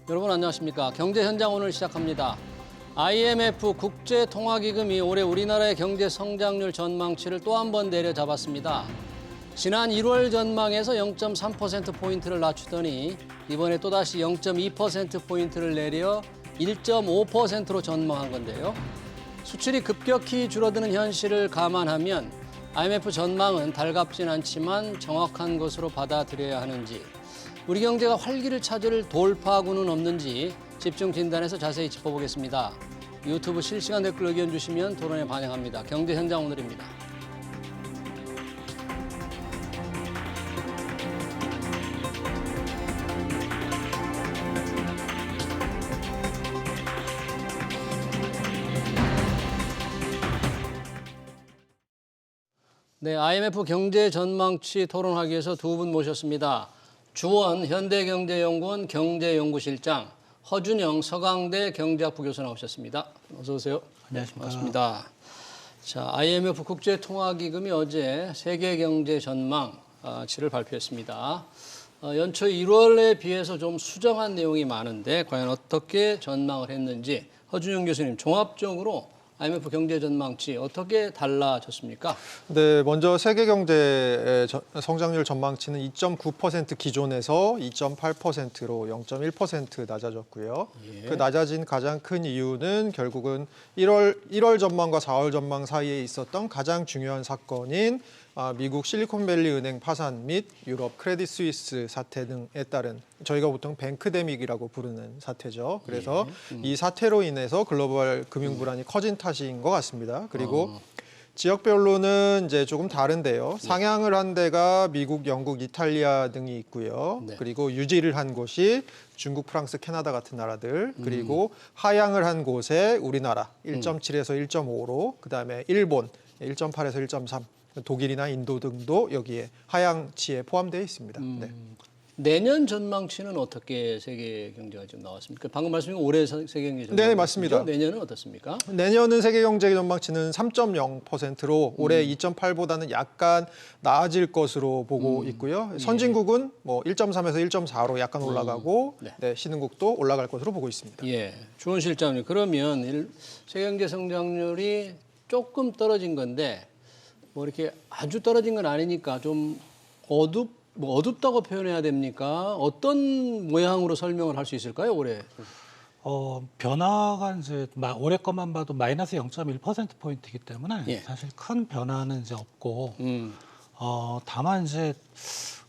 여러분 안녕하십니까? 경제 현장 오늘 시작합니다. IMF 국제통화기금이 올해 우리나라의 경제 성장률 전망치를 또 한 번 내려잡았습니다. 지난 1월 전망에서 0.3%포인트를 낮추더니 이번에 또다시 0.2%포인트를 내려 1.5%로 전망한 건데요. 수출이 급격히 줄어드는 현실을 감안하면 IMF 전망은 달갑진 않지만 정확한 것으로 받아들여야 하는지, 우리 경제가 활기를 찾을 돌파구는 없는지 집중 진단해서 자세히 짚어보겠습니다. 유튜브 실시간 댓글 의견 주시면 토론에 반영합니다. 경제 현장 오늘입니다. 네, IMF 경제 전망치 토론하기 위해서 두 분 모셨습니다. 주원 현대경제연구원 경제연구실장, 허준영 서강대 경제학부 교수 나오셨습니다. 어서 오세요. 안녕하십니까. 반갑습니다. 자, IMF 국제통화기금이 어제 세계 경제 전망치를 발표했습니다. 연초 1월에 비해서 좀 수정한 내용이 많은데 과연 어떻게 전망을 했는지 허준영 교수님 종합적으로 IMF 경제 전망치 어떻게 달라졌습니까? 네, 먼저 세계 경제 성장률 전망치는 2.9% 기존에서 2.8%로 0.1% 낮아졌고요. 예. 그 낮아진 가장 큰 이유는 결국은 1월 전망과 4월 전망 사이에 있었던 가장 중요한 사건인 미국 실리콘밸리 은행 파산 및 유럽 크레딧 스위스 사태 등에 따른 저희가 보통 뱅크데믹이라고 부르는 사태죠. 그래서 이 사태로 인해서 글로벌 금융 불안이 커진 탓인 것 같습니다. 그리고 지역별로는 이제 조금 다른데요. 상향을 한 데가 미국, 영국, 이탈리아 등이 있고요. 네. 그리고 유지를 한 곳이 중국, 프랑스, 캐나다 같은 나라들. 그리고 하향을 한 곳에 우리나라 1.7에서 1.5로, 그다음에 일본 1.8에서 1.3. 독일이나 인도 등도 여기에 하향치에 포함되어 있습니다. 네. 내년 전망치는 어떻게 세계 경제가 지금 나왔습니까? 방금 말씀하신 올해 세계 경제 전망. 네, 맞습니다. 내년은 어떻습니까? 내년은 세계 경제 전망치는 3.0%로 올해 2.8보다는 약간 나아질 것으로 보고 있고요. 선진국은 뭐 1.3에서 1.4로 약간 올라가고 네. 신흥국도 올라갈 것으로 보고 있습니다. 예, 주원 실장님, 그러면 세계 경제 성장률이 조금 떨어진 건데 뭐 이렇게 아주 떨어진 건 아니니까 좀 어둡다고 표현해야 됩니까? 어떤 모양으로 설명을 할 수 있을까요, 올해? 변화가 이제 올해 것만 봐도 마이너스 0.1%포인트이기 때문에 예. 사실 큰 변화는 이제 없고, 다만 이제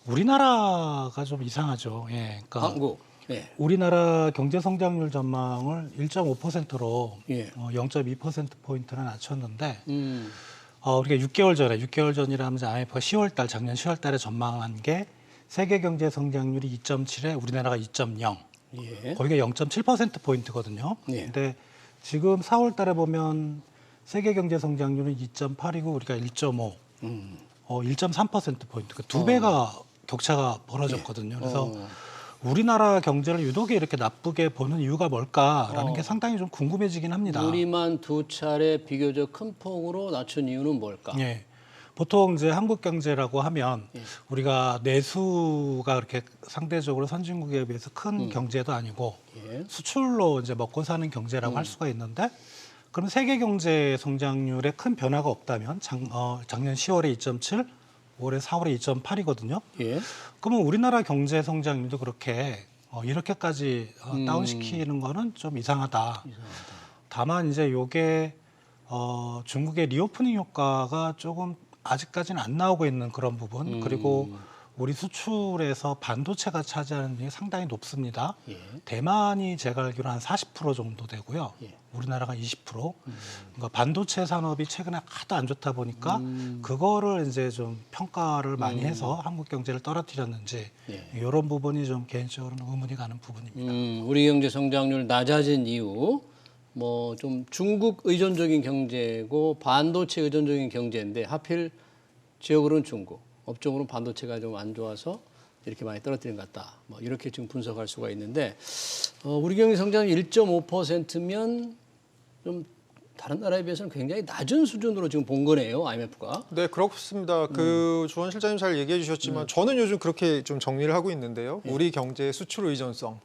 우리나라가 좀 이상하죠. 예, 그러니까 한국. 예. 우리나라 경제 성장률 전망을 1.5%로 예. 0.2%포인트나 낮췄는데, 우리가 6개월 전이라면 이제 IMF가 작년 10월 달에 전망한 게 세계 경제 성장률이 2.7에 우리나라가 2.0. 예. 거기가 0.7%포인트거든요. 예. 근데 지금 4월 달에 보면 세계 경제 성장률은 2.8이고 우리가 1.5. 1.3%포인트. 그러니까 두 배가 격차가 벌어졌거든요. 그래서 우리나라 경제를 유독 이렇게 나쁘게 보는 이유가 뭘까라는 게 상당히 좀 궁금해지긴 합니다. 우리만 두 차례 비교적 큰 폭으로 낮춘 이유는 뭘까? 예. 보통 이제 한국 경제라고 하면 우리가 내수가 그렇게 상대적으로 선진국에 비해서 큰 경제도 아니고 예. 수출로 이제 먹고 사는 경제라고 할 수가 있는데, 그럼 세계 경제 성장률에 큰 변화가 없다면 작년 10월에 2.7, 올해 4월에 2.8이거든요. 예. 그러면 우리나라 경제 성장률도 그렇게 이렇게까지 다운시키는 거는 좀 이상하다. 다만 이제 요게 중국의 리오프닝 효과가 조금 아직까지는 안 나오고 있는 그런 부분, 그리고 우리 수출에서 반도체가 차지하는 게 상당히 높습니다. 예. 대만이 제가 알기로 한 40% 정도 되고요. 예. 우리나라가 20%. 그러니까 반도체 산업이 최근에 하도 안 좋다 보니까 그거를 이제 좀 평가를 많이 해서 한국 경제를 떨어뜨렸는지 이런 부분이 좀 개인적으로는 의문이 가는 부분입니다. 우리 경제 성장률 낮아진 이유, 뭐 좀 중국 의존적인 경제고 반도체 의존적인 경제인데 하필 지역으로는 중국, 업종으로는 반도체가 좀 안 좋아서 이렇게 많이 떨어뜨린 것 같다. 뭐 이렇게 지금 분석할 수가 있는데 우리 경제 성장률 1.5%면 좀 다른 나라에 비해서는 굉장히 낮은 수준으로 지금 본 거네요, IMF가. 네, 그렇습니다. 그 주원 실장님 잘 얘기해 주셨지만 저는 요즘 그렇게 좀 정리를 하고 있는데요. 우리 경제의 수출 의존성,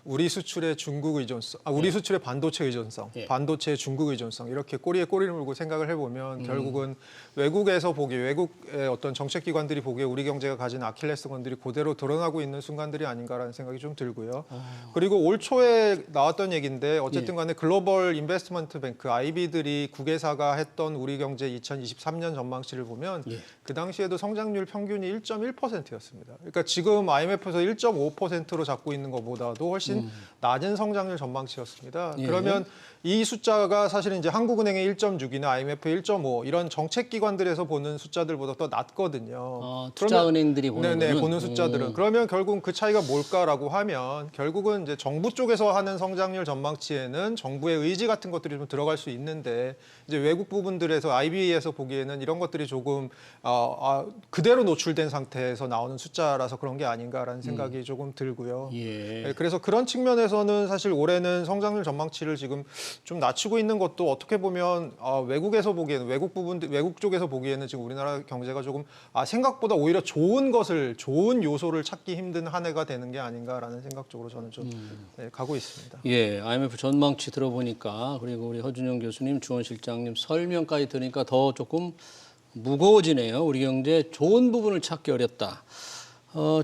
우리 수출의 중국 의존성, 우리 수출의 반도체 의존성, 예. 반도체의 중국 의존성 이렇게 꼬리에 꼬리를 물고 생각을 해보면 결국은 외국에서 보기에 외국의 어떤 정책기관들이 보기에 우리 경제가 가진 아킬레스건들이 그대로 드러나고 있는 순간들이 아닌가라는 생각이 좀 들고요. 그리고 올 초에 나왔던 얘기인데 어쨌든 간에 글로벌 인베스트먼트 뱅크 IB들이 국외사가 했던 우리 경제 2023년 전망치를 보면 예. 그 당시에도 성장률 평균이 1.1%였습니다. 그러니까 지금 IMF에서 1.5%로 잡고 있는 것보다도 훨씬 낮은 성장률 전망치였습니다. 예. 그러면 이 숫자가 사실은 이제 한국은행의 1.6이나 IMF의 1.5 이런 정책기관들에서 보는 숫자들보다 더 낮거든요. 투자은행들이 보는 네네, 거는? 보는 숫자들은. 그러면 결국 그 차이가 뭘까라고 하면 결국은 이제 정부 쪽에서 하는 성장률 전망치에는 정부의 의지 같은 것들이 좀 들어갈 수 있는데 이제 외국 부분들에서 IB에서 보기에는 이런 것들이 조금 그대로 노출된 상태에서 나오는 숫자라서 그런 게 아닌가라는 생각이 조금 들고요. 예. 네, 그래서 그런 측면에서는 사실 올해는 성장률 전망치를 지금 좀 낮추고 있는 것도 어떻게 보면 외국에서 보기에는 외국 쪽에서 보기에는 지금 우리나라 경제가 조금 생각보다 오히려 좋은 요소를 찾기 힘든 한 해가 되는 게 아닌가라는 생각 쪽으로 저는 좀 네, 가고 있습니다. 예, IMF 전망치 들어보니까 그리고 우리 허준영 교수님, 주원 실장님 설명까지 들으니까 더 조금 무거워지네요. 우리 경제 좋은 부분을 찾기 어렵다.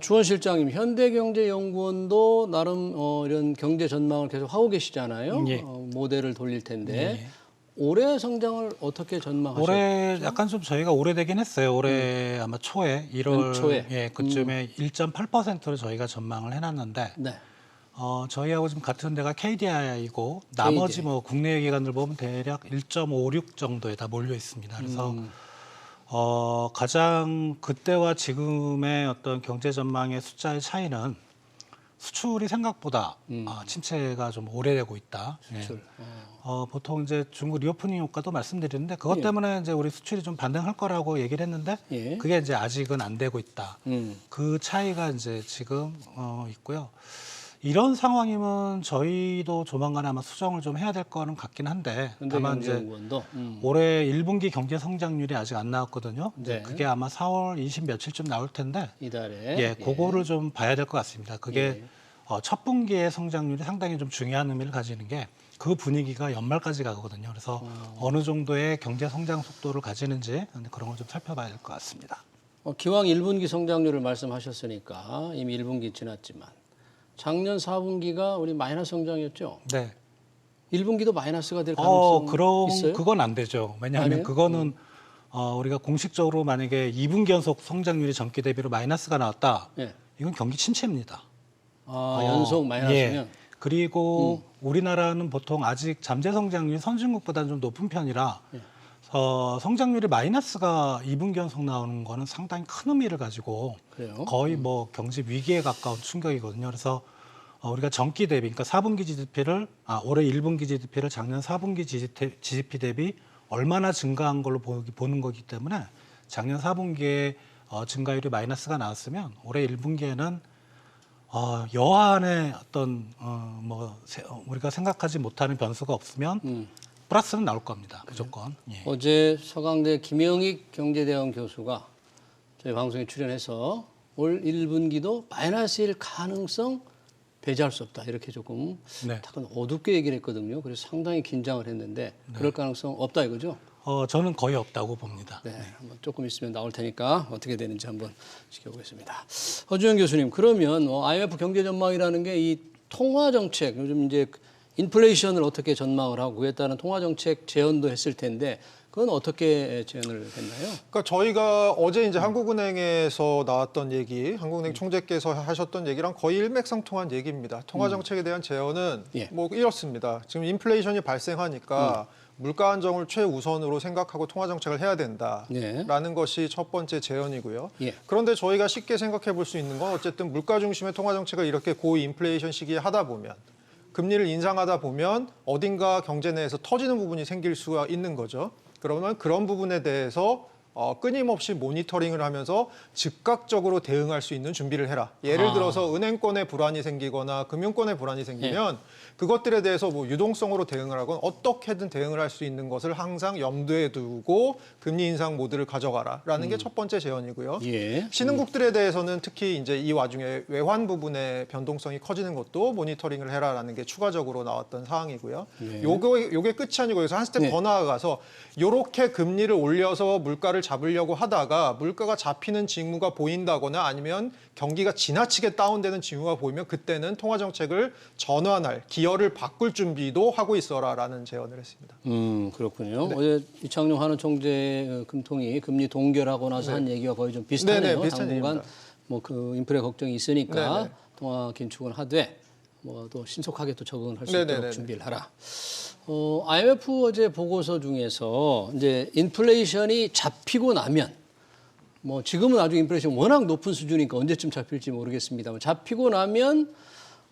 주원 실장님, 현대경제연구원도 나름 이런 경제 전망을 계속 하고 계시잖아요. 예. 모델을 돌릴 텐데 예. 올해 성장을 어떻게 전망하셨죠? 올해 약간 좀 저희가 오래되긴 했어요. 올해 아마 초에 1월 초에. 예, 그쯤에 1.8%로 저희가 전망을 해놨는데 네. 저희하고 지금 같은 데가 KDI이고 나머지 뭐 국내 기관들 보면 대략 1.56 정도에 다 몰려 있습니다. 그래서 가장 그때와 지금의 어떤 경제 전망의 숫자의 차이는 수출이 생각보다 침체가 좀 오래되고 있다. 수출. 보통 이제 중국 리오프닝 효과도 말씀드렸는데 그것 때문에 이제 우리 수출이 좀 반등할 거라고 얘기를 했는데 예. 그게 이제 아직은 안 되고 있다. 그 차이가 이제 지금 있고요. 이런 상황이면 저희도 조만간 아마 수정을 좀 해야 될 거는 같긴 한데 다만 이제 현대경제연구원도 올해 1분기 경제 성장률이 아직 안 나왔거든요. 네. 그게 아마 4월 20 며칠쯤 나올 텐데 이달에 예, 그거를 좀 봐야 될 것 같습니다. 그게 첫 분기의 성장률이 상당히 좀 중요한 의미를 가지는 게 그 분위기가 연말까지 가거든요. 그래서 어느 정도의 경제 성장 속도를 가지는지 그런 걸 좀 살펴봐야 될 것 같습니다. 기왕 1분기 성장률을 말씀하셨으니까 이미 1분기 지났지만 작년 4분기가 우리 마이너스 성장이었죠. 네. 1분기도 마이너스가 될 가능성 있어요? 그건 안 되죠. 왜냐하면 아니에요? 그거는 우리가 공식적으로 만약에 2분기 연속 성장률이 전기 대비로 마이너스가 나왔다. 예. 이건 경기 침체입니다. 연속 마이너스면 예. 그리고 우리나라는 보통 아직 잠재 성장률이 선진국보다는 좀 높은 편이라 성장률이 마이너스가 2분기 연속 나오는 거는 상당히 큰 의미를 가지고 그래요? 거의 뭐 경제 위기에 가까운 충격이거든요. 그래서 우리가 전기 대비, 그러니까 4분기 GDP를 올해 1분기 GDP를 작년 4분기 GDP 대비 얼마나 증가한 걸로 보는 거기 때문에 작년 4분기에 증가율이 마이너스가 나왔으면 올해 1분기에는 여하의 어떤 우리가 생각하지 못하는 변수가 없으면 플러스는 나올 겁니다. 무조건. 예. 어제 서강대 김영익 경제대학원 교수가 저희 방송에 출연해서 올 1분기도 마이너스일 가능성 배제할 수 없다. 이렇게 조금 네. 약간 어둡게 얘기를 했거든요. 그래서 상당히 긴장을 했는데 그럴 가능성 없다 이거죠? 저는 거의 없다고 봅니다. 네, 한번 조금 있으면 나올 테니까 어떻게 되는지 한번 지켜보겠습니다. 허주영 교수님, 그러면 IMF 경제 전망이라는 게 이 통화 정책, 요즘 이제 인플레이션을 어떻게 전망을 하고 그에 따른 통화 정책 제언도 했을 텐데 그건 어떻게 제언을 했나요? 그러니까 저희가 어제 이제 한국은행에서 나왔던 얘기, 한국은행 총재께서 하셨던 얘기랑 거의 일맥상통한 얘기입니다. 통화 정책에 대한 제언은 뭐 이렇습니다. 지금 인플레이션이 발생하니까 물가 안정을 최우선으로 생각하고 통화 정책을 해야 된다라는 것이 첫 번째 제언이고요. 그런데 저희가 쉽게 생각해 볼 수 있는 건 어쨌든 물가 중심의 통화 정책을 이렇게 고인플레이션 시기에 하다 보면 금리를 인상하다 보면 어딘가 경제 내에서 터지는 부분이 생길 수가 있는 거죠. 그러면 그런 부분에 대해서 끊임없이 모니터링을 하면서 즉각적으로 대응할 수 있는 준비를 해라. 예를 들어서 은행권에 불안이 생기거나 금융권에 불안이 생기면 그것들에 대해서 뭐 유동성으로 대응을 하건 어떻게든 대응을 할 수 있는 것을 항상 염두에 두고 금리 인상 모드를 가져가라라는 게 첫 번째 제언이고요. 예. 신흥국들에 대해서는 특히 이제 이 와중에 외환 부분의 변동성이 커지는 것도 모니터링을 해라라는 게 추가적으로 나왔던 사항이고요. 요게 끝이 아니고 여기서 한 스텝 더 나아가서 요렇게 금리를 올려서 물가를 잡으려고 하다가 물가가 잡히는 징후가 보인다거나 아니면 경기가 지나치게 다운되는 징후가 보이면 그때는 통화 정책을 전환할 기여를 바꿀 준비도 하고 있어라라는 제언을 했습니다. 그렇군요. 어제 이창용 한은총재 금통이 금리 동결하고 나서 한 얘기와 거의 좀 비슷하네요. 비슷한 당분간 얘기입니다. 뭐 그 인플레 걱정이 있으니까 네네. 통화 긴축은 하되 뭐 또 신속하게 또 적응을 할 수 네네네네. 있도록 준비를 하라. IMF 어제 보고서 중에서 이제 인플레이션이 잡히고 나면 뭐 지금은 아주 인플레이션 워낙 높은 수준이니까 언제쯤 잡힐지 모르겠습니다만 잡히고 나면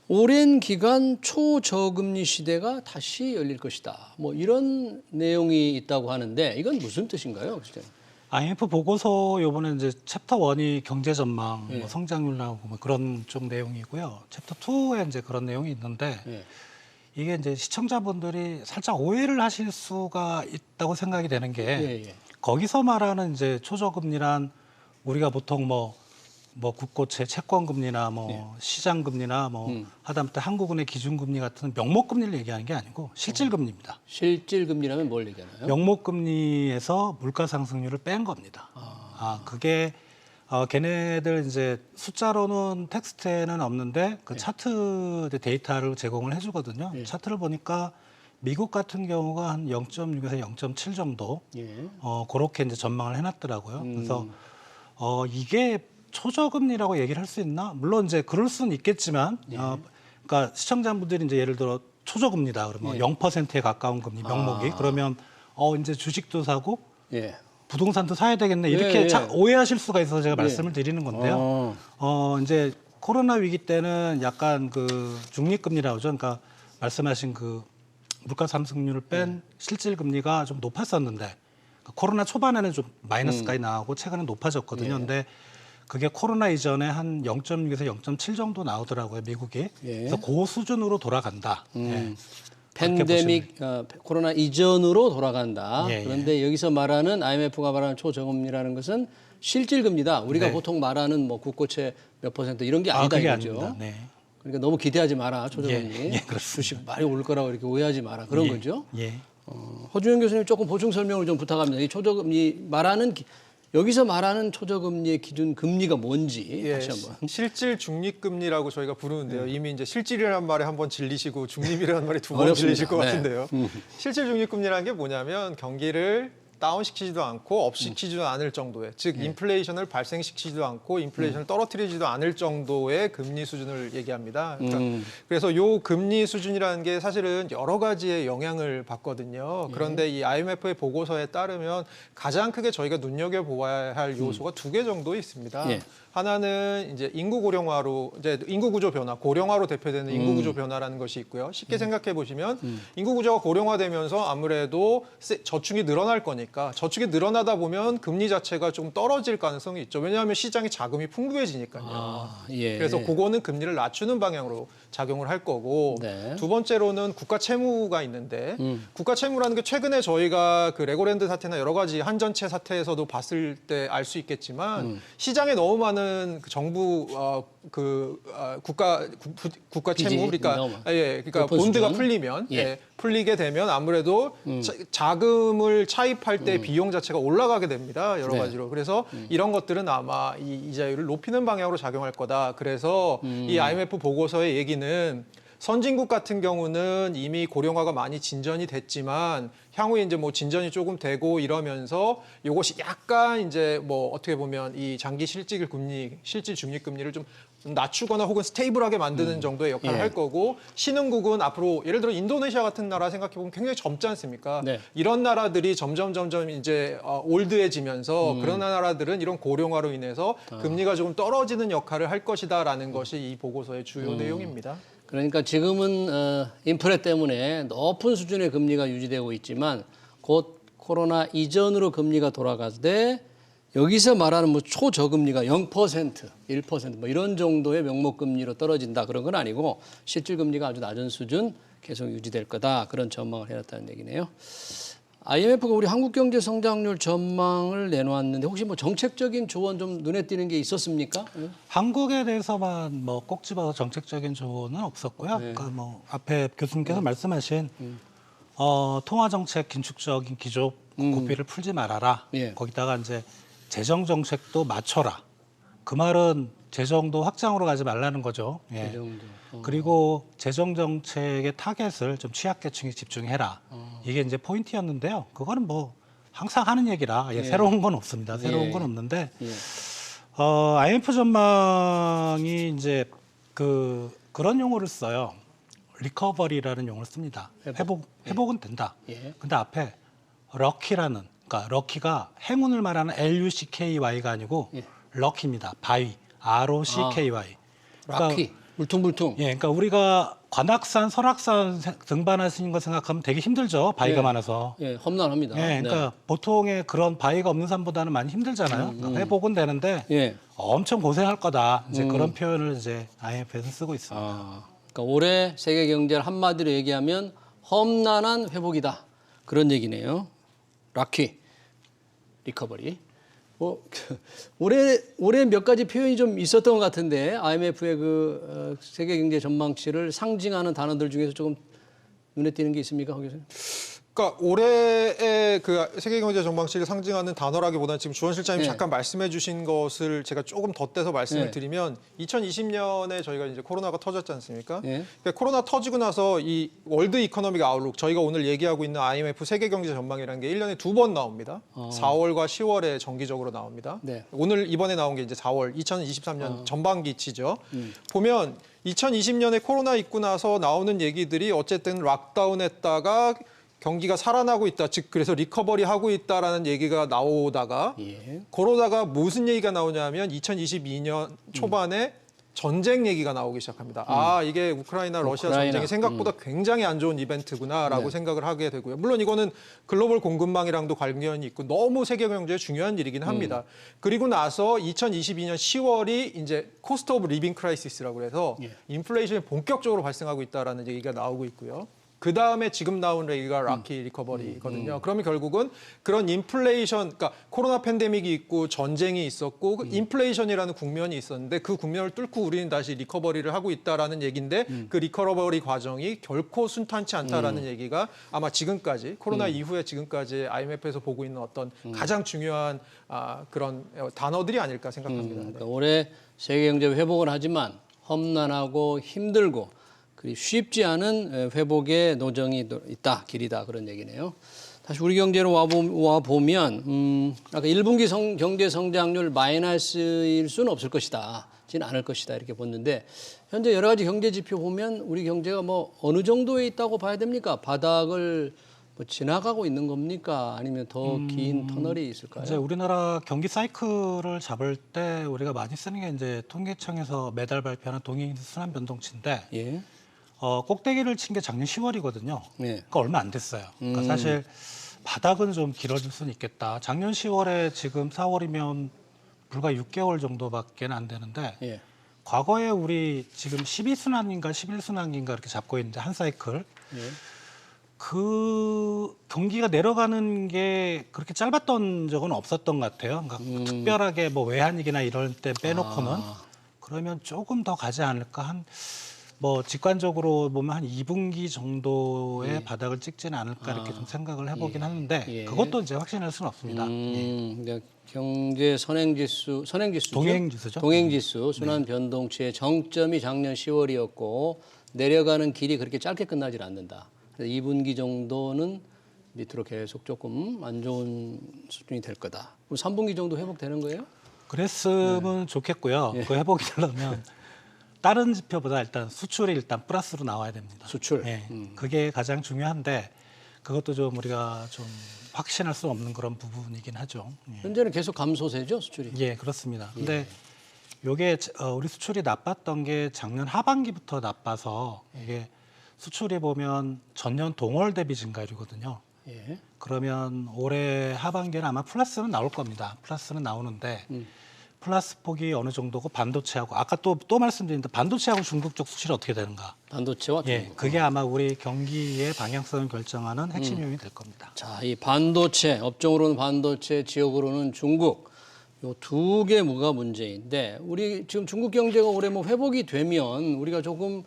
오랜 기간 초저금리 시대가 다시 열릴 것이다. 뭐 이런 내용이 있다고 하는데 이건 무슨 뜻인가요? IMF 보고서 요번에 이제 챕터 1이 경제 전망, 예. 뭐 성장률 나오고 뭐 그런 쪽 내용이고요. 챕터 2에 이제 그런 내용이 있는데 예. 이게 이제 시청자분들이 살짝 오해를 하실 수가 있다고 생각이 되는 게 예. 거기서 말하는 이제 초저금리란 우리가 보통 뭐 국고채 채권금리나 뭐 시장금리나 뭐 하다못해 한국은행 기준금리 같은 명목금리를 얘기하는 게 아니고 실질금리입니다. 실질금리라면 뭘 얘기하나요? 명목금리에서 물가 상승률을 뺀 겁니다. 그게 걔네들 이제 숫자로는 텍스트에는 없는데 그 차트 데이터를 제공을 해주거든요. 차트를 보니까 미국 같은 경우가 한 0.6에서 0.7 정도 그렇게 이제 전망을 해놨더라고요. 그래서 이게 초저금리라고 얘기를 할 수 있나? 물론 이제 그럴 수는 있겠지만, 그러니까 시청자분들이 이제 예를 들어 초저금리다 그러면 0%에 가까운 금리 명목이 그러면 이제 주식도 사고 부동산도 사야 되겠네 이렇게 오해하실 수가 있어서 제가 말씀을 드리는 건데요. 이제 코로나 위기 때는 약간 그 중립금리라고 하죠. 그러니까 말씀하신 그 물가 상승률을 뺀 실질 금리가 좀 높았었는데 코로나 초반에는 좀 마이너스까지 나오고 최근에 높아졌거든요. 근데 그게 코로나 이전에 한 0.6에서 0.7 정도 나오더라고요, 미국이. 그래서 그 수준으로 돌아간다. 팬데믹 코로나 이전으로 돌아간다. 그런데 여기서 말하는 IMF가 말하는 초저금리라는 것은 실질금리다. 우리가 보통 말하는 뭐 국고채 몇 %, 이런 게 아니다 이거죠. 그러니까 너무 기대하지 마라, 초저금리. 주식 많이 올 거라고 이렇게 오해하지 마라. 그런 거죠. 허준영 교수님 조금 보충 설명을 좀 부탁합니다. 이 초저금리 말하는 여기서 말하는 초저금리의 기준 금리가 뭔지 다시 한번. 실질 중립금리라고 저희가 부르는데요. 이미 이제 실질이라는 말에 한 번 질리시고 중립이라는 말에 두 번 질리실 것 같은데요. 실질 중립금리라는 게 뭐냐면 경기를 다운시키지도 않고 업시키지도 않을 정도의, 즉 인플레이션을 발생시키지도 않고 인플레이션을 떨어뜨리지도 않을 정도의 금리 수준을 얘기합니다. 그러니까 그래서 요 금리 수준이라는 게 사실은 여러 가지의 영향을 받거든요. 그런데 이 IMF의 보고서에 따르면 가장 크게 저희가 눈여겨보아야 할 요소가 두 개 정도 있습니다. 하나는 이제 인구 고령화로 이제 인구 구조 변화, 고령화로 대표되는 인구 구조 변화라는 것이 있고요. 쉽게 생각해 보시면 인구 구조가 고령화되면서 아무래도 저축이 늘어날 거니까 저축이 늘어나다 보면 금리 자체가 좀 떨어질 가능성이 있죠. 왜냐하면 시장에 자금이 풍부해지니까요. 그래서 그거는 금리를 낮추는 방향으로 작용을 할 거고 두 번째로는 국가 채무가 있는데 국가 채무라는 게 최근에 저희가 그 레고랜드 사태나 여러 가지 한전채 사태에서도 봤을 때 알 수 있겠지만 시장에 너무 많은 그 정부 국가 채무 그러니까 본드가 풀리면 풀리게 되면 아무래도 자금을 차입할 때 비용 자체가 올라가게 됩니다. 여러 가지로. 그래서 이런 것들은 아마 이 이자율을 높이는 방향으로 작용할 거다. 그래서 이 IMF 보고서의 얘기는 선진국 같은 경우는 이미 고령화가 많이 진전이 됐지만 향후에 이제 뭐 진전이 조금 되고 이러면서 이것이 약간 이제 뭐 어떻게 보면 이 장기 실질 중립 금리를 좀 낮추거나 혹은 스테이블하게 만드는 정도의 역할을 할 거고 신흥국은 앞으로 예를 들어 인도네시아 같은 나라 생각해 보면 굉장히 젊지 않습니까? 이런 나라들이 점점 이제 올드해지면서 그런 나라들은 이런 고령화로 인해서 금리가 조금 떨어지는 역할을 할 것이다라는 것이 이 보고서의 주요 내용입니다. 그러니까 지금은 인플레 때문에 높은 수준의 금리가 유지되고 있지만 곧 코로나 이전으로 금리가 돌아가되 여기서 말하는 뭐 초저금리가 0%, 1% 뭐 이런 정도의 명목 금리로 떨어진다 그런 건 아니고 실질 금리가 아주 낮은 수준 계속 유지될 거다 그런 전망을 해놨다는 얘기네요. IMF가 우리 한국 경제 성장률 전망을 내놓았는데 혹시 뭐 정책적인 조언 좀 눈에 띄는 게 있었습니까? 한국에 대해서만 뭐 꼭 집어서 정책적인 조언은 없었고요. 그러니까 뭐 앞에 교수님께서 말씀하신 통화 정책 긴축적인 기조 고삐를 풀지 말아라. 예. 거기다가 이제 재정 정책도 맞춰라. 그 말은 재정도 확장으로 가지 말라는 거죠. 예. 그 정도. 그리고 재정 정책의 타겟을 좀 취약계층에 집중해라. 이게 이제 포인트였는데요. 그거는 뭐 항상 하는 얘기라 새로운 건 없습니다. 새로운 건 없는데 예. IMF 전망이 이제 그런 용어를 써요. 리커버리라는 용어를 씁니다. 회복은 된다. 예. 근데 앞에 럭키라는 그러니까 럭키가 행운을 말하는 LUCKY가 아니고 럭키입니다. 바위 ROCKY. 락키 울퉁불퉁. 예, 그러니까 우리가 관악산, 설악산 등반하시는 거 생각하면 되게 힘들죠. 바위가 많아서. 예, 험난합니다. 예, 그러니까 보통의 그런 바위가 없는 산보다는 많이 힘들잖아요. 그러니까 회복은 되는데 예. 엄청 고생할 거다. 이제 그런 표현을 이제 IMF에서 쓰고 있습니다. 그러니까 올해 세계 경제를 한마디로 얘기하면 험난한 회복이다. 그런 얘기네요. 락키, 리커버리. 뭐 올해 몇 가지 표현이 좀 있었던 것 같은데 IMF의 그 세계 경제 전망치를 상징하는 단어들 중에서 조금 눈에 띄는 게 있습니까, 허 교수님? 그러니까 올해의 그 세계 경제 전망치를 상징하는 단어라기보다는 지금 주원 실장님 네. 잠깐 말씀해 주신 것을 제가 조금 덧대서 말씀을 네. 드리면 2020년에 저희가 이제 코로나가 터졌지 않습니까? 네. 그러니까 코로나 터지고 나서 이 월드 이코노믹 아웃룩 저희가 오늘 얘기하고 있는 IMF 세계 경제 전망이라는 게 1년에 2번 나옵니다. 4월과 10월에 정기적으로 나옵니다. 네. 오늘 이번에 나온 게 이제 4월 2023년 전반기치죠. 보면 2020년에 코로나 있고 나서 나오는 얘기들이 어쨌든 락다운했다가 경기가 살아나고 있다. 즉 그래서 리커버리 하고 있다라는 얘기가 나오다가 예. 그러다가 무슨 얘기가 나오냐면 2022년 초반에 전쟁 얘기가 나오기 시작합니다. 아, 이게 우크라이나 러시아 전쟁이 생각보다 굉장히 안 좋은 이벤트구나라고 생각을 하게 되고요. 물론 이거는 글로벌 공급망이랑도 관련이 있고 너무 세계 경제에 중요한 일이긴 합니다. 그리고 나서 2022년 10월이 이제 코스트 오브 리빙 크라이시스라고 해서 인플레이션이 본격적으로 발생하고 있다라는 얘기가 나오고 있고요. 그 다음에 지금 나온 얘기가 락키 리커버리거든요. 그러면 결국은 그런 인플레이션, 그러니까 코로나 팬데믹이 있고 전쟁이 있었고 그 인플레이션이라는 국면이 있었는데 그 국면을 뚫고 우리는 다시 리커버리를 하고 있다라는 얘기인데 그 리커버리 과정이 결코 순탄치 않다라는 얘기가 아마 지금까지 코로나 이후에 지금까지 IMF에서 보고 있는 어떤 가장 중요한 그런 단어들이 아닐까 생각합니다. 그러니까 올해 세계 경제 회복을 하지만 험난하고 힘들고 그리 쉽지 않은 회복의 노정이 있다, 길이다 그런 얘기네요. 다시 우리 경제로 와 보면 아까 1분기 경제 성장률 마이너스일 수는 없을 것이다, 지는 않을 것이다 이렇게 봤는데 현재 여러 가지 경제 지표 보면 우리 경제가 뭐 어느 정도에 있다고 봐야 됩니까? 바닥을 뭐 지나가고 있는 겁니까? 아니면 더 긴 터널이 있을까요? 이제 우리나라 경기 사이클을 잡을 때 우리가 많이 쓰는 게 이제 통계청에서 매달 발표하는 동행인지 순환 변동치인데. 예. 꼭대기를 친 게 작년 10월이거든요. 네. 그러니까 얼마 안 됐어요. 그러니까 사실 바닥은 좀 길어질 수는 있겠다. 작년 10월에 지금 4월이면 불과 6개월 정도밖에 안 되는데 예. 과거에 우리 지금 12순환인가 11순환인가 이렇게 잡고 있는데 한 사이클 예. 그 경기가 내려가는 게 그렇게 짧았던 적은 없었던 것 같아요. 그러니까 특별하게 뭐 외환위기나 이럴 때 빼놓고는 그러면 조금 더 가지 않을까 뭐 직관적으로 보면 한 2분기 정도의 바닥을 찍지는 않을까 이렇게 좀 생각을 해보긴 하는데 그것도 이제 확신할 수는 없습니다. 그러니까 경제 선행지수죠? 동행지수죠. 동행지수 순환 변동치의 정점이 작년 10월이었고 내려가는 길이 그렇게 짧게 끝나질 않는다. 그래서 2분기 정도는 밑으로 계속 조금 안 좋은 수준이 될 거다. 그럼 3분기 정도 회복되는 거예요? 그랬으면 좋겠고요. 그 회복이 되려면 다른 지표보다 일단 수출이 일단 플러스로 나와야 됩니다. 수출. 예, 그게 가장 중요한데 그것도 좀 우리가 좀 확신할 수 없는 그런 부분이긴 하죠. 예. 현재는 계속 감소세죠, 수출이? 예, 그렇습니다. 근데 요게 우리 수출이 나빴던 게 작년 하반기부터 나빠서 이게 수출이 보면 전년 동월 대비 증가율이거든요. 예. 그러면 올해 하반기에는 아마 플러스는 나올 겁니다. 플러스는 나오는데 플러스 폭이 어느 정도고 반도체하고 아까 또 말씀드렸는데 반도체하고 중국 쪽 수출이 어떻게 되는가? 반도체와 중국. 예, 그게 아마 우리 경기의 방향성을 결정하는 핵심 요인이 될 겁니다. 자, 이 반도체 업종으로는 반도체, 지역으로는 중국. 요 두 개 뭐가 문제인데 우리 지금 중국 경제가 올해 뭐 회복이 되면 우리가 조금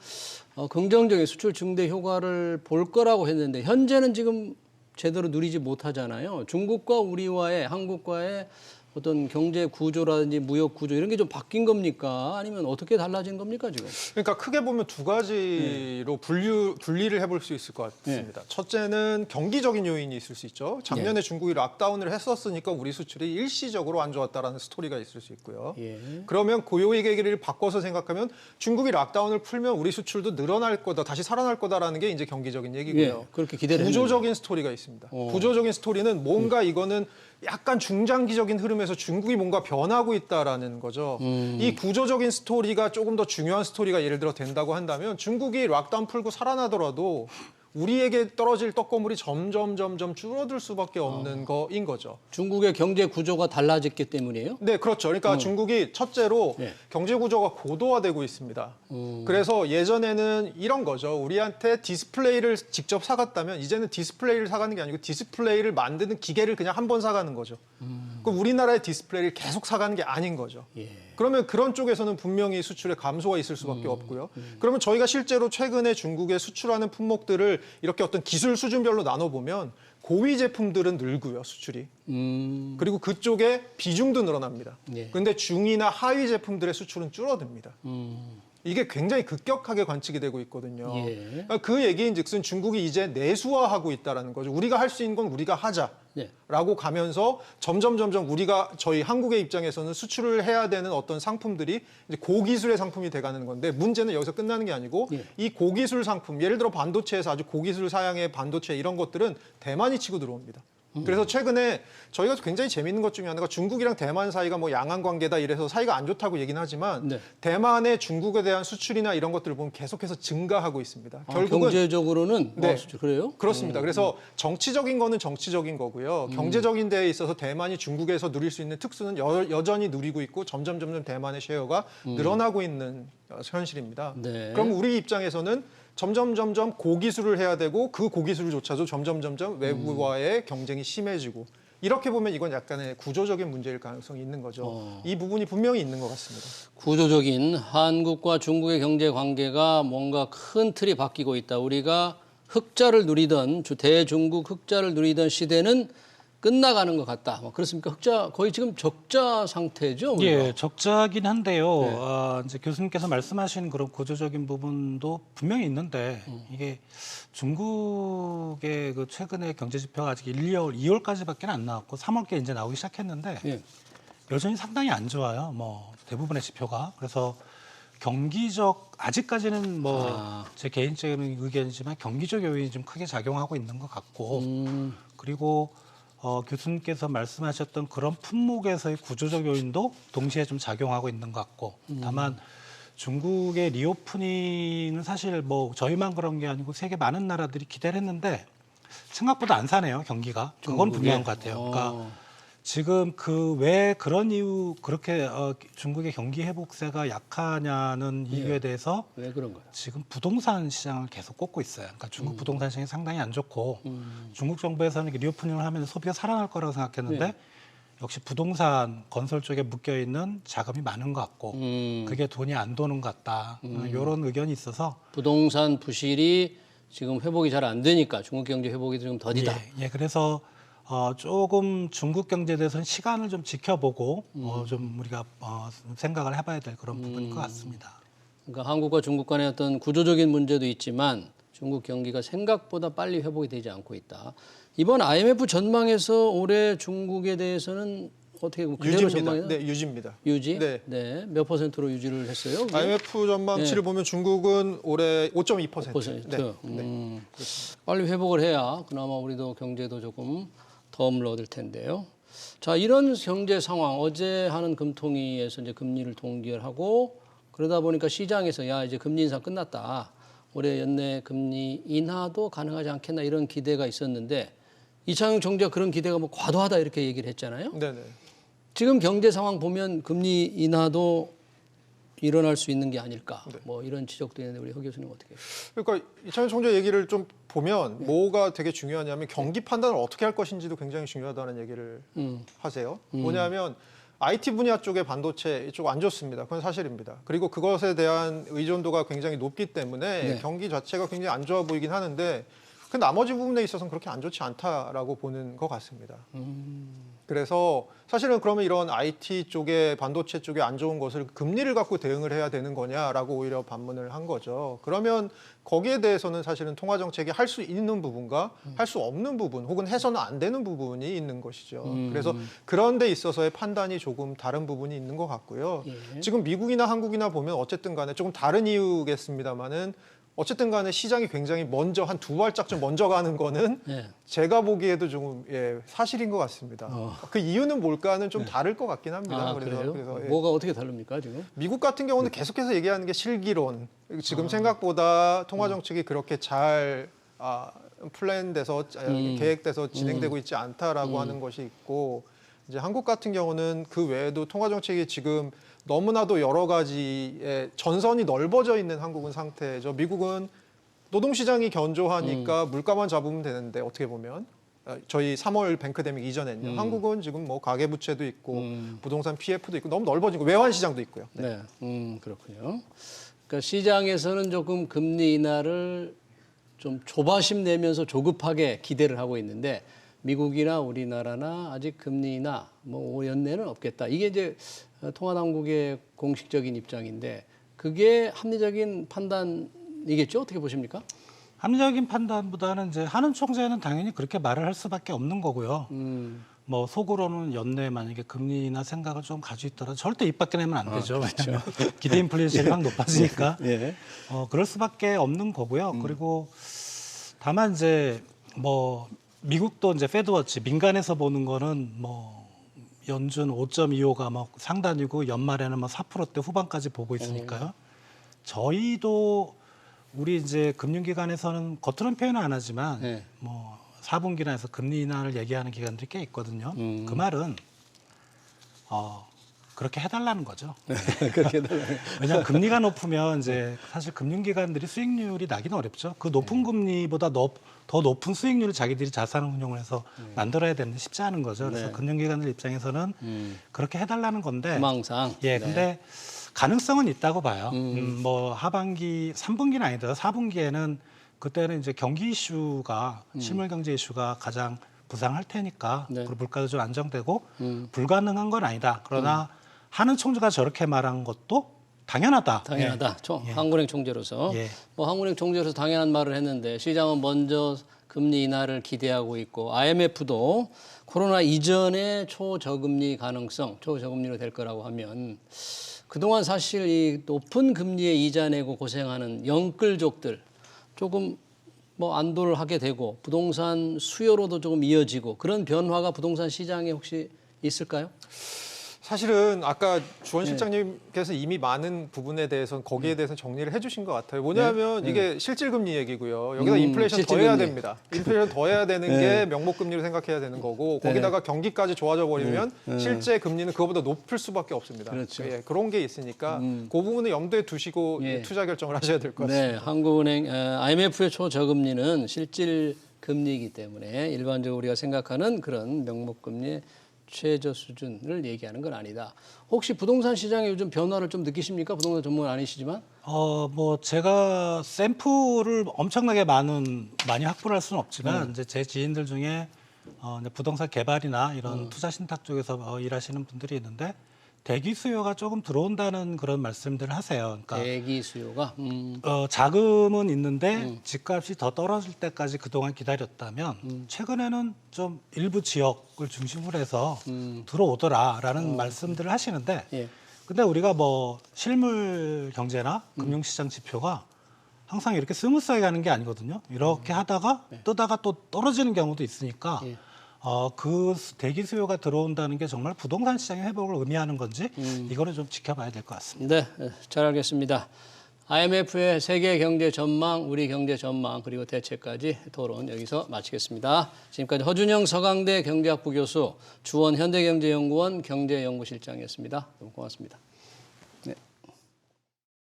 긍정적인 수출 증대 효과를 볼 거라고 했는데 현재는 지금 제대로 누리지 못하잖아요. 중국과 우리와의 한국과의 어떤 경제 구조라든지 무역 구조 이런 게 좀 바뀐 겁니까? 아니면 어떻게 달라진 겁니까 지금? 그러니까 크게 보면 두 가지로 분리를 해볼 수 있을 것 같습니다. 첫째는 경기적인 요인이 있을 수 있죠. 작년에 중국이 락다운을 했었으니까 우리 수출이 일시적으로 안 좋았다라는 스토리가 있을 수 있고요. 예. 그러면 고요의 계기를 바꿔서 생각하면 중국이 락다운을 풀면 우리 수출도 늘어날 거다, 다시 살아날 거다라는 게 이제 경기적인 얘기고요. 예, 그렇게 기대를 구조적인 스토리가 있습니다. 구조적인 스토리는 뭔가 이거는 약간 중장기적인 흐름에서 중국이 뭔가 변하고 있다라는 거죠. 이 구조적인 스토리가 조금 더 중요한 스토리가 예를 들어 된다고 한다면 중국이 락다운 풀고 살아나더라도 우리에게 떨어질 떡고물이 점점 줄어들 수밖에 없는 거인 거죠. 중국의 경제 구조가 달라졌기 때문이에요? 네, 그렇죠. 그러니까 중국이 첫째로 네. 경제 구조가 고도화되고 있습니다. 그래서 예전에는 이런 거죠. 우리한테 디스플레이를 직접 사갔다면 이제는 디스플레이를 사가는 게 아니고 디스플레이를 만드는 기계를 그냥 한 번 사가는 거죠. 그럼 우리나라의 디스플레이를 계속 사가는 게 아닌 거죠. 예. 그러면 그런 쪽에서는 분명히 수출의 감소가 있을 수밖에 없고요. 그러면 저희가 실제로 최근에 중국에 수출하는 품목들을 이렇게 어떤 기술 수준별로 나눠보면 고위 제품들은 늘고요, 수출이. 그리고 그쪽에 비중도 늘어납니다. 예. 그런데 중위나 하위 제품들의 수출은 줄어듭니다. 이게 굉장히 급격하게 관측이 되고 있거든요. 예. 그러니까 그 얘기인즉슨 중국이 이제 내수화하고 있다는 거죠. 우리가 할 수 있는 건 우리가 하자. 예. 라고 가면서 점점 우리가 저희 한국의 입장에서는 수출을 해야 되는 어떤 상품들이 이제 고기술의 상품이 돼가는 건데 문제는 여기서 끝나는 게 아니고 예. 이 고기술 상품 예를 들어 반도체에서 아주 고기술 사양의 반도체 이런 것들은 대만이 치고 들어옵니다. 그래서 최근에 저희가 굉장히 재밌는 것 중에 하나가 중국이랑 대만 사이가 뭐 양안 관계다 이래서 사이가 안 좋다고 얘기는 하지만 네. 대만의 중국에 대한 수출이나 이런 것들을 보면 계속해서 증가하고 있습니다. 결국은 경제적으로는 네. 그래요? 그렇습니다. 그래서 정치적인 거는 정치적인 거고요. 경제적인 데에 있어서 대만이 중국에서 누릴 수 있는 특수는 여전히 누리고 있고 점점 대만의 쉐어가 늘어나고 있는 현실입니다. 네. 그럼 우리 입장에서는 점점 고기술을 해야 되고 그 고기술조차도 점점 외부와의 경쟁이 심해지고 이렇게 보면 이건 약간의 구조적인 문제일 가능성이 있는 거죠. 이 부분이 분명히 있는 것 같습니다. 구조적인 한국과 중국의 경제 관계가 뭔가 큰 틀이 바뀌고 있다. 우리가 흑자를 누리던 대중국 흑자를 누리던 시대는 끝나가는 것 같다. 뭐 그렇습니까? 흑자 거의 지금 적자 상태죠? 우리가? 예, 적자긴 한데요. 이제 교수님께서 말씀하신 그런 구조적인 부분도 분명히 있는데 이게 중국의 그 최근에 경제 지표가 아직 2월까지밖에 안 나왔고 3월께 이제 나오기 시작했는데 예. 여전히 상당히 안 좋아요. 뭐 대부분의 지표가. 그래서 경기적 아직까지는 뭐 제 개인적인 의견이지만 경기적 요인이 좀 크게 작용하고 있는 것 같고 그리고 교수님께서 말씀하셨던 그런 품목에서의 구조적 요인도 동시에 좀 작용하고 있는 것 같고 다만 중국의 리오프닝은 사실 뭐 저희만 그런 게 아니고 세계 많은 나라들이 기대를 했는데 생각보다 안 사네요, 경기가. 그건 분명한 것 같아요. 그러니까 지금 그 왜 그런 이유 그렇게 중국의 경기 회복세가 약하냐는 이유에 대해서 왜 그런 거예요? 지금 부동산 시장을 계속 꽂고 있어요. 그러니까 중국 부동산 시장이 상당히 안 좋고 중국 정부에서는 리오프닝을 하면 소비가 살아날 거라고 생각했는데 역시 부동산 건설 쪽에 묶여 있는 자금이 많은 것 같고 그게 돈이 안 도는 것 같다. 이런 의견이 있어서 부동산 부실이 지금 회복이 잘 안 되니까 중국 경제 회복이 좀 더디다. 예, 그래서 조금 중국 경제에 대해서는 시간을 좀 지켜보고 좀 우리가 생각을 해봐야 될 그런 부분인 것 같습니다. 그러니까 한국과 중국 간의 어떤 구조적인 문제도 있지만 중국 경기가 생각보다 빨리 회복이 되지 않고 있다. 이번 IMF 전망에서 올해 중국에 대해서는 어떻게 그대로 유지입니다. 전망해요? 네, 유지입니다. 유지? 네. 몇 %로 유지를 했어요? 그게? IMF 전망치를 보면 중국은 올해 5.2%. 5%. 네. 빨리 회복을 해야 그나마 우리도 경제도 조금 도움을 얻을 텐데요. 자, 이런 경제 상황 어제 하는 금통위에서 이제 금리를 동결하고 그러다 보니까 시장에서 야 이제 금리 인상 끝났다. 올해 연내 금리 인하도 가능하지 않겠나 이런 기대가 있었는데 이창용 총재가 그런 기대가 뭐 과도하다 이렇게 얘기를 했잖아요. 네네. 지금 경제 상황 보면 금리 인하도 일어날 수 있는 게 아닐까. 네. 뭐 이런 지적도 있는데 우리 허 교수님 어떻게 해요? 그러니까 이창용 총재 얘기를 좀 보면 뭐가 되게 중요하냐면 경기 판단을 어떻게 할 것인지도 굉장히 중요하다는 얘기를 하세요. 뭐냐면 IT 분야 쪽의 반도체 이쪽 안 좋습니다. 그건 사실입니다. 그리고 그것에 대한 의존도가 굉장히 높기 때문에 네. 경기 자체가 굉장히 안 좋아 보이긴 하는데 그 나머지 부분에 있어서는 그렇게 안 좋지 않다라고 보는 것 같습니다. 그래서 사실은 그러면 이런 IT 쪽에 반도체 쪽에 안 좋은 것을 금리를 갖고 대응을 해야 되는 거냐라고 오히려 반문을 한 거죠. 그러면 거기에 대해서는 사실은 통화 정책이 할 수 있는 부분과 할 수 없는 부분 혹은 해서는 안 되는 부분이 있는 것이죠. 그래서 그런 데 있어서의 판단이 조금 다른 부분이 있는 것 같고요. 예. 지금 미국이나 한국이나 보면 어쨌든 간에 조금 다른 이유겠습니다만은 어쨌든 간에 시장이 굉장히 먼저 한 두 발짝 좀 먼저 가는 거는 네. 제가 보기에도 조금 사실인 것 같습니다. 그 이유는 뭘까는 좀 다를 것 같긴 합니다. 아, 그래요? 그래서 뭐가 어떻게 다릅니까 지금? 미국 같은 경우는 계속해서 얘기하는 게 실기론. 지금 생각보다 통화 정책이 그렇게 잘 플랜돼서 계획돼서 진행되고 있지 않다라고 하는 것이 있고 이제 한국 같은 경우는 그 외에도 통화 정책이 지금 너무나도 여러 가지의 전선이 넓어져 있는 한국은 상태죠. 미국은 노동시장이 견조하니까 물가만 잡으면 되는데 어떻게 보면 저희 3월 뱅크데믹 이전에는요. 한국은 지금 뭐 가계부채도 있고 부동산 PF도 있고 너무 넓어지고 외환시장도 있고요. 네, 그렇군요. 그러니까 시장에서는 조금 금리 인하를 좀 조바심 내면서 조급하게 기대를 하고 있는데 미국이나 우리나라나 아직 금리 인하 뭐 연내는 없겠다. 이게 이제 통화당국의 공식적인 입장인데 그게 합리적인 판단이겠죠? 어떻게 보십니까? 합리적인 판단보다는 이제 하는 총재는 당연히 그렇게 말을 할 수밖에 없는 거고요. 뭐 속으로는 연내에 만약에 금리 인하 생각을 좀 가지고 있더라도 절대 입 밖에 내면 안 되죠. 왜냐하면 기대 인플레이션이 확 높아지니까 예. 그럴 수밖에 없는 거고요. 그리고 다만 이제 뭐 미국도 이제 페드워치 민간에서 보는 거는 뭐 연준 5.25가 뭐 상단이고 연말에는 뭐 4%대 후반까지 보고 있으니까요. 저희도 우리 이제 금융기관에서는 겉으로는 표현은 안 하지만 네. 뭐 4분기나 해서 금리 인하를 얘기하는 기관들이 꽤 있거든요. 그 말은 그렇게 해달라는 거죠. 그렇게 해달라는. 왜냐하면 금리가 높으면 이제 사실 금융기관들이 수익률이 나기는 어렵죠. 그 높은 금리보다 더 높은 수익률을 자기들이 자산 운용을 해서 만들어야 되는데 쉽지 않은 거죠. 그래서 네. 금융기관들 입장에서는 그렇게 해달라는 건데. 희망상. 예, 네. 근데 가능성은 있다고 봐요. 뭐 하반기 3분기는 아니더라도 4분기에는 그때는 이제 경기 이슈가 실물 경제 이슈가 가장 부상할 테니까 네. 그리고 물가도 좀 안정되고 불가능한 건 아니다. 그러나 하는 총재가 저렇게 말한 것도 당연하다. 당연하다. 한국은행 총재로서. 예. 뭐 한국은행 총재로서 당연한 말을 했는데 시장은 먼저 금리 인하를 기대하고 있고 IMF도 코로나 이전에 초저금리 가능성, 초저금리로 될 거라고 하면 그동안 사실 이 높은 금리에 이자 내고 고생하는 영끌족들 조금 뭐 안도를 하게 되고 부동산 수요로도 조금 이어지고 그런 변화가 부동산 시장에 혹시 있을까요? 사실은 아까 주원 실장님께서 이미 많은 부분에 대해서는 거기에 대해서 정리를 해주신 것 같아요. 뭐냐면 이게 실질금리 얘기고요. 여기다 인플레이션 더 해야 됩니다. 인플레이션 더 해야 되는 게 명목금리로 생각해야 되는 거고 거기다가 경기까지 좋아져 버리면 실제 금리는 그거보다 높을 수밖에 없습니다. 그렇죠. 예, 그런 게 있으니까 그 부분은 염두에 두시고 투자 결정을 하셔야 될 것 같습니다. 네, 한국은행 IMF의 초저금리는 실질 금리이기 때문에 일반적으로 우리가 생각하는 그런 명목금리의 최저 수준을 얘기하는 건 아니다. 혹시 부동산 시장에 요즘 변화를 좀 느끼십니까? 부동산 전문은 아니시지만. 뭐 제가 샘플을 엄청나게 많이 확보를 할 수는 없지만 이제 제 지인들 중에 이제 부동산 개발이나 이런 투자 신탁 쪽에서 일하시는 분들이 있는데 대기 수요가 조금 들어온다는 그런 말씀들을 하세요. 그러니까 대기 수요가 자금은 있는데 집값이 더 떨어질 때까지 그동안 기다렸다면 최근에는 좀 일부 지역을 중심으로 해서 들어오더라라는 말씀들을 하시는데 예. 근데 우리가 뭐 실물 경제나 금융시장 지표가 항상 이렇게 스무스하게 가는 게 아니거든요. 이렇게 하다가 뜨다가 또 떨어지는 경우도 있으니까 예. 그 대기 수요가 들어온다는 게 정말 부동산 시장의 회복을 의미하는 건지 이거는 좀 지켜봐야 될 것 같습니다. 네, 잘 알겠습니다. IMF의 세계 경제 전망, 우리 경제 전망, 그리고 대책까지 토론 여기서 마치겠습니다. 지금까지 허준영 서강대 경제학부 교수, 주원 현대경제연구원 경제연구실장이었습니다. 너무 고맙습니다.